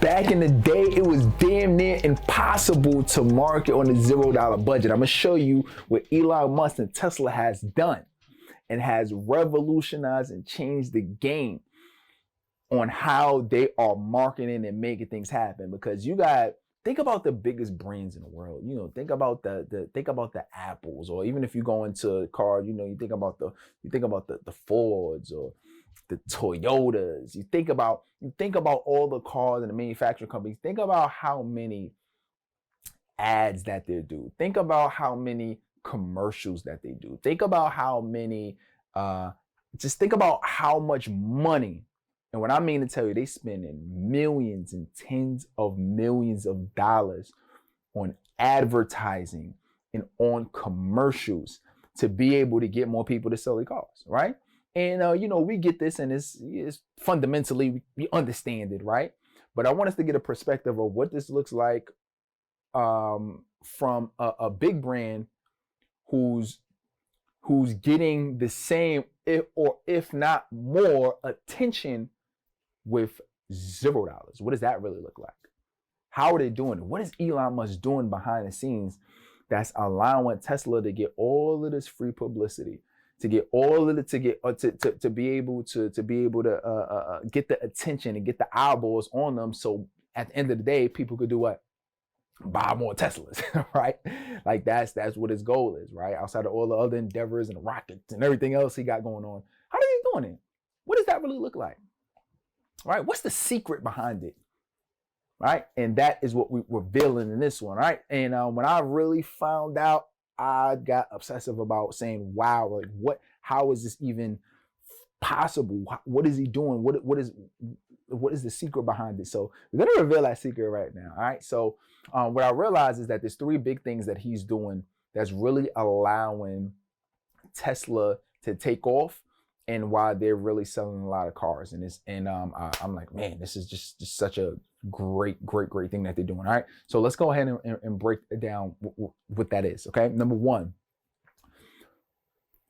Back in the day, it was damn near impossible to market on a $0 budget. I'm gonna show you what Elon Musk and Tesla has done and has revolutionized and changed the game on how they are marketing and making things happen. Because think about the biggest brands in the world. Think about the Apples, or even if you go into cars, you think about the Fords or the Toyotas. You think about all the cars and the manufacturing companies. Think about how many ads that they do. Think about how many commercials that they do. Think about how many, just think about how much money. And what I mean to tell you, they spending millions and tens of millions of dollars on advertising and on commercials to be able to get more people to sell their cars, right? And we get this, and it's fundamentally we understand it, right? But I want us to get a perspective of what this looks like from a big brand who's getting the same, if not more, attention with $0. What does that really look like? How are they doing it? What is Elon Musk doing behind the scenes that's allowing Tesla to get all of this free publicity, to get all of it, to be able to get the attention and get the eyeballs on them, so at the end of the day, people could do what? Buy more Teslas, right? Like that's what his goal is, right? Outside of all the other endeavors and rockets and everything else he got going on. How are you doing it? What does that really look like? Right? What's the secret behind it? Right? And that is what we're revealing in this one, right? And when I really found out, I got obsessive about saying, wow, like how is this even possible? What is he doing? What is the secret behind it? So we're gonna reveal that secret right now. All right. So what I realized is that there's three big things that he's doing that's really allowing Tesla to take off, and why they're really selling a lot of cars. And I'm like, man, this is just such a great thing that they're doing. All right. So let's go ahead and break it down what that is. Okay. Number one,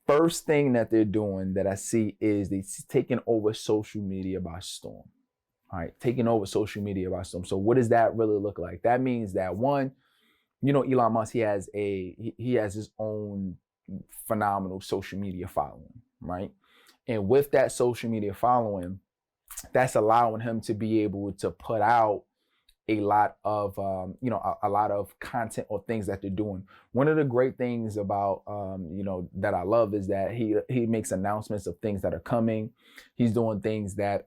first thing that they're doing that I see is they're taking over social media by storm. All right, taking over social media by storm. So what does that really look like? That means that one, Elon Musk, he has his own phenomenal social media following, right? And with that social media following, that's allowing him to be able to put out a lot of a lot of content or things that they're doing. One of the great things about that I love is that he makes announcements of things that are coming. He's doing things that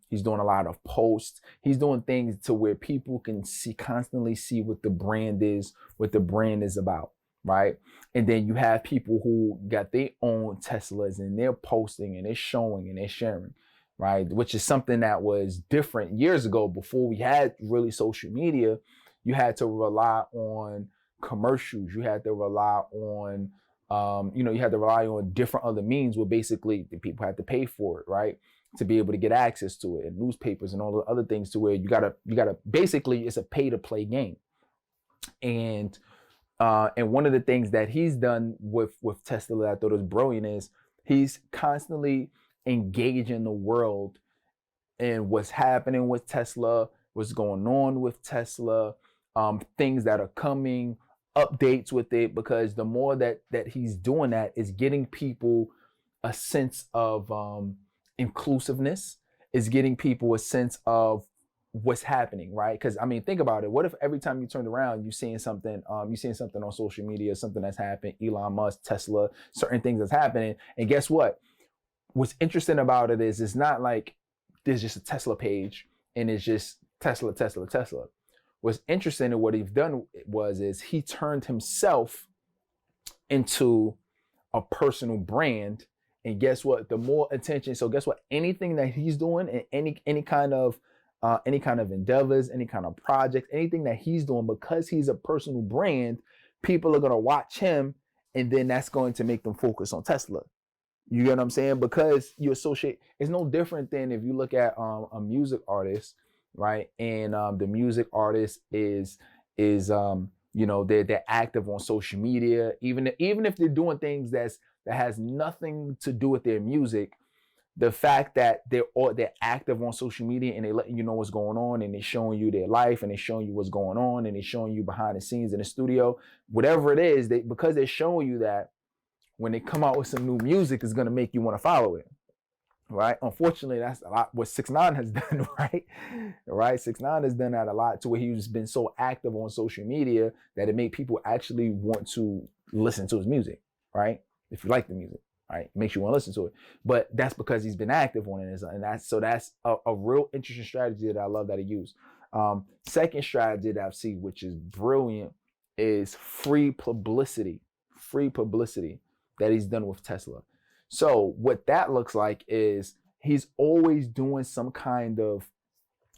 he's doing a lot of posts. He's doing things to where people can constantly see what the brand is about, right? And then you have people who got their own Teslas and they're posting and they're showing and they're sharing, right? Which is something that was different years ago. Before we had really social media, you had to rely on commercials. You had to rely on, you had to rely on different other means where basically the people had to pay for it, right? To be able to get access to it, and newspapers and all the other things, to where you gotta basically, it's a pay to play game. And one of the things that he's done with Tesla that I thought was brilliant is he's constantly engaging the world in what's happening with Tesla, what's going on with Tesla, things that are coming, updates with it, because the more that he's doing that is getting people a sense of inclusiveness, is getting people a sense of what's happening, right? Because I mean, think about it. What if every time you turned around, you're seeing something on social media, something that's happened, Elon Musk, Tesla, certain things that's happening, and guess what? What's interesting about it is it's not like there's just a Tesla page and it's just Tesla. What's interesting in what he's done is he turned himself into a personal brand. And guess what? The more attention, so guess what? Anything that he's doing, and any kind of endeavors, any kind of project, anything that he's doing, because he's a personal brand, people are gonna watch him, and then that's going to make them focus on Tesla. You get what I'm saying? Because you associate, it's no different than if you look at a music artist, right? And the music artist is they're active on social media, even if they're doing things that has nothing to do with their music, the fact that they're active on social media and they letting you know what's going on, and they're showing you their life, and they're showing you what's going on, and they're showing you behind the scenes in the studio, whatever it is, because they're showing you that, when they come out with some new music, it's going to make you want to follow it, right? Unfortunately, that's a lot what 6ix9ine has done, right? 6ix9ine has done that a lot, to where he's been so active on social media that it made people actually want to listen to his music, right? If you like the music, right? It makes you want to listen to it. But that's because he's been active on it. And that's a real interesting strategy that I love that he used. Second strategy that I've seen, which is brilliant, is free publicity that he's done with Tesla. So what that looks like is he's always doing some kind of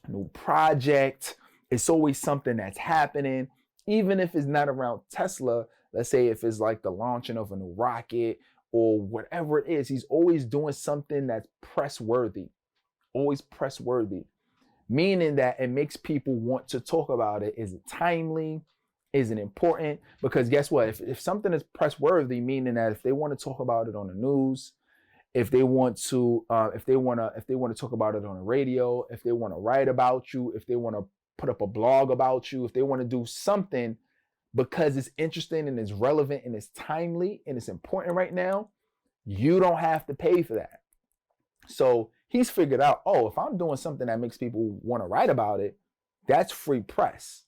new project. It's always something that's happening, even if it's not around Tesla. Let's say if it's like the launching of a new rocket or whatever it is, he's always doing something that's press worthy, always press worthy, meaning that it makes people want to talk about it. Is it timely? Is it important? Because guess what? If something is press worthy, meaning that if they want to talk about it on the news, if they want to talk about it on the radio, if they want to write about you, if they want to put up a blog about you, if they want to do something because it's interesting and it's relevant and it's timely and it's important right now, you don't have to pay for that. So he's figured out, oh, if I'm doing something that makes people want to write about it, that's free press.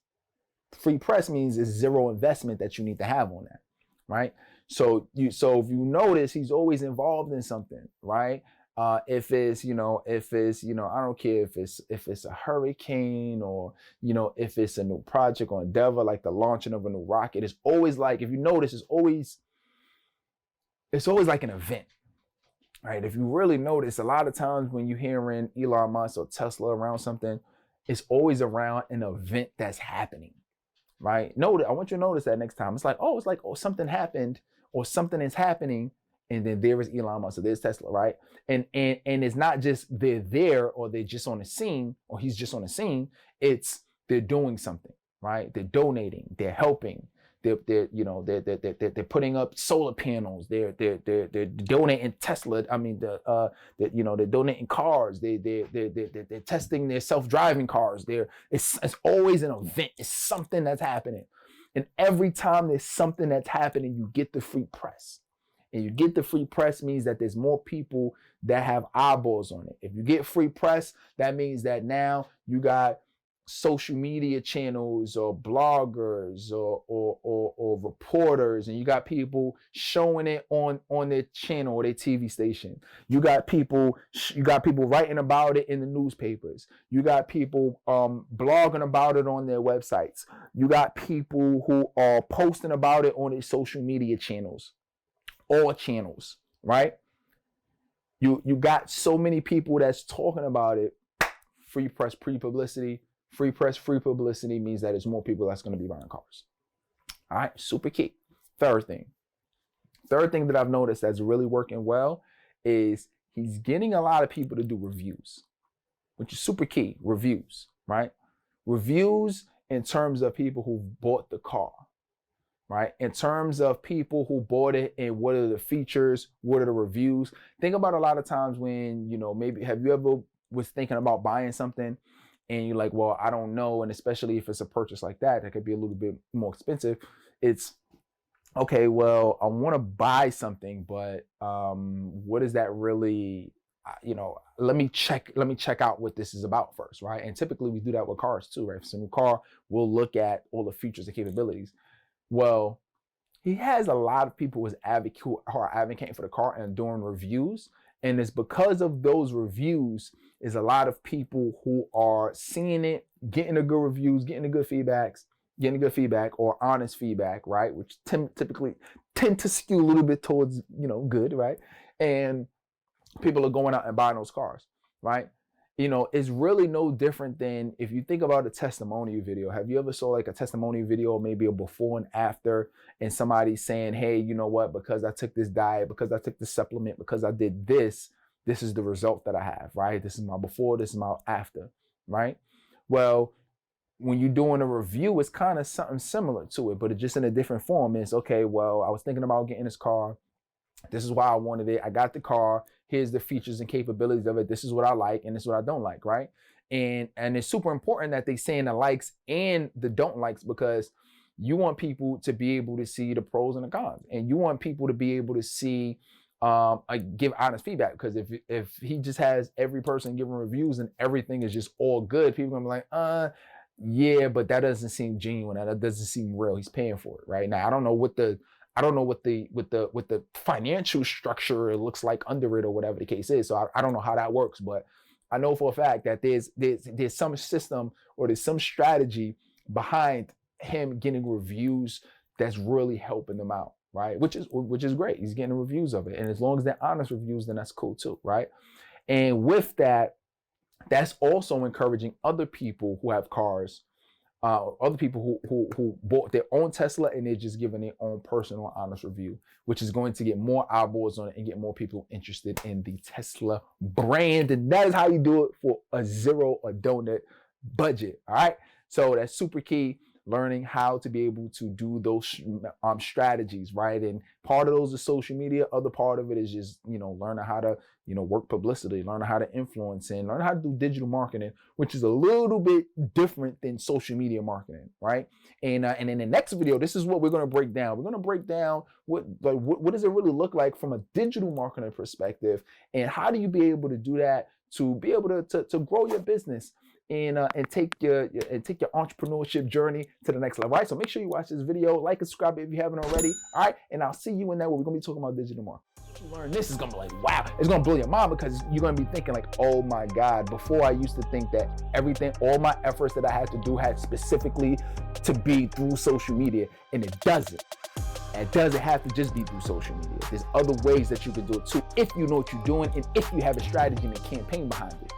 Free press means it's zero investment that you need to have on that, right? So if you notice, he's always involved in something, right? If it's I don't care if it's a hurricane, or if it's a new project or endeavor, like the launching of a new rocket. It's always like, if you notice, it's always like an event, right? If you really notice, a lot of times when you're hearing Elon Musk or Tesla around something, it's always around an event that's happening, right? Notice, I want you to notice that next time. It's like something happened or something is happening, and then there is Elon Musk, so there's Tesla, right? And it's not just they're there or they're just on the scene or he's just on the scene. It's they're doing something, right? They're donating, they're helping, they're putting up solar panels, they're donating Tesla. I mean, they're donating cars, they're testing their self-driving cars. It's always an event. It's something that's happening. And every time there's something that's happening, you get the free press. And you get the free press means that there's more people that have eyeballs on it. If you get free press, that means that now you got social media channels or bloggers or reporters, and you got people showing it on their channel or their TV station. You got people writing about it in the newspapers. You got people blogging about it on their websites. You got people who are posting about it on their social media channels. All channels, right? You got so many people that's talking about it. Free press, pre-publicity. Free press, free publicity means that it's more people that's going to be buying cars. All right, super key. Third thing that I've noticed that's really working well is he's getting a lot of people to do reviews, which is super key. Reviews, right? Reviews in terms of people who bought the car. Right? In terms of people who bought it and what are the features, what are the reviews. Think about a lot of times when, maybe have you ever was thinking about buying something and you're like, well, I don't know. And especially if it's a purchase like that could be a little bit more expensive. It's okay, well, I want to buy something, but what is that really, let me check out what this is about first, right? And typically we do that with cars too, right? If it's a new car, we'll look at all the features and capabilities. Well, he has a lot of people who are advocating for the car and doing reviews. And it's because of those reviews is a lot of people who are seeing it, getting the good reviews, getting the good feedback or honest feedback, right? Which typically tend to skew a little bit towards, good, right? And people are going out and buying those cars, right? It's really no different than if you think about a testimonial video. Have you ever saw like a testimonial video, maybe a before and after, and somebody saying, hey, you know what, because I took this diet, because I took this supplement, because I did this is the result that I have, right? This is my before, this is my after, right? Well, when you're doing a review, it's kind of something similar to it, but it's just in a different form. It's okay, well, I was thinking about getting this car. This is why I wanted it. I got the car. Here's the features and capabilities of it. This is what I like, and this is what I don't like, right? And it's super important that they saying the likes and the don't likes, because you want people to be able to see the pros and the cons, and you want people to be able to see, give honest feedback. Because if he just has every person giving reviews and everything is just all good, people are gonna be like, yeah, but that doesn't seem genuine. That doesn't seem real. He's paying for it, right? Now I don't know what the financial structure looks like under it, or whatever the case is. So I don't know how that works, but I know for a fact that there's some system, or there's some strategy behind him getting reviews that's really helping them out, right? Which is great. He's getting reviews of it, and as long as they're honest reviews, then that's cool too, right? And with that, that's also encouraging other people who have cars, other people who bought their own Tesla, and they're just giving their own personal honest review, which is going to get more eyeballs on it and get more people interested in the Tesla brand. And that is how you do it for a zero or donut budget. All right. So that's super key. Learning how to be able to do those strategies, right? And part of those is social media. Other part of it is just, learning how to, work publicity, learning how to influence, and learn how to do digital marketing, which is a little bit different than social media marketing, right? And in the next video, this is what we're going to break down. We're going to break down what does it really look like from a digital marketing perspective, and how do you be able to do that to be able to grow your business and take your entrepreneurship journey to the next level. All right, so make sure you watch this video, like and subscribe if you haven't already. All right, and I'll see you in that where we're gonna be talking about digital marketing. You learn this is gonna be like, wow, it's gonna blow your mind, because you're gonna be thinking like, oh my God, before I used to think that everything, all my efforts that I had to do had specifically to be through social media, and it doesn't. It doesn't have to just be through social media. There's other ways that you can do it too, if you know what you're doing and if you have a strategy and a campaign behind it.